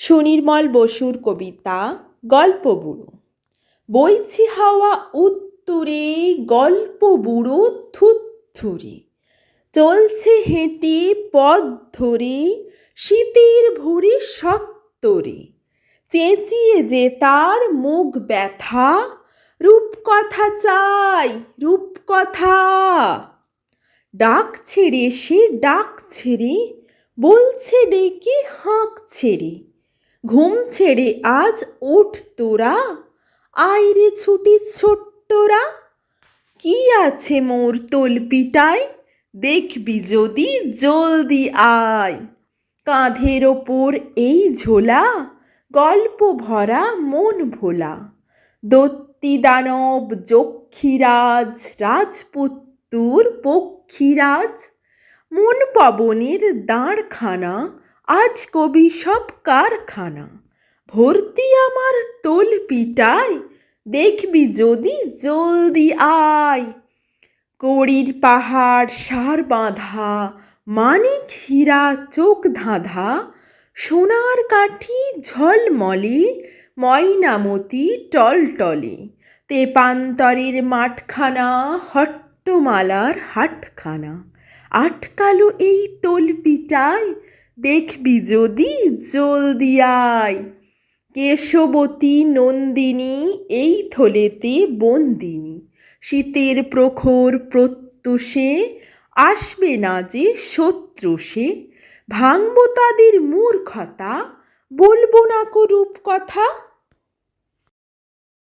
সুনির্মল বসুর কবিতা গল্প বুড়ো। বইছে হাওয়া উত্তুরে, গল্প বুড়ো থুত্থুরে। চলছে হেঁটে পথ ধরে, শীতের ভোরে সত্তরে। চেঁচিয়ে যে তার মুখ ব্যথা, রূপকথা চাই রূপকথা। ডাক ছেড়ে সে ডাক ছেড়ে, বলছে ডেকে হাঁক ছেড়ে। ঘুম ছেড়ে আজ ওঠ তোরা, আয় রে ছুটি ছোট্টরা। কি আছে মোর তলপিটায়, দেখবি যদি জলদি আয়। কাঁধের ওপর এই ঝোলা, গল্প ভরা মন ভোলা। দত্তি দানব যক্ষীরাজ, রাজপুত্তুর পক্ষীরাজ। মন পবনের দাঁড়খানা, আজ কবি সব কারখানা। ভর্তি আমার তলপিটায়, দেখবি যদি জলদি আয়। কড়ির পাহাড় সার বাঁধা, মানিক হীরা চোখ ধাঁধা। সোনার কাঠি ঝলমলে, ময়নামতি টলটলে। তেপান্তরের মাঠখানা, হট্টমালার হাটখানা। আটকালো এই তলপিটায়, দেখবি যদি জলদি আয়। কেশবতী নন্দিনী এই থলেতে বন্দিনী। শীতের প্রখর প্রত্যুষে, আসবে না যে শত্রু সে। ভাঙব তাদের মূর্খতা, বলবো না কো রূপকথা।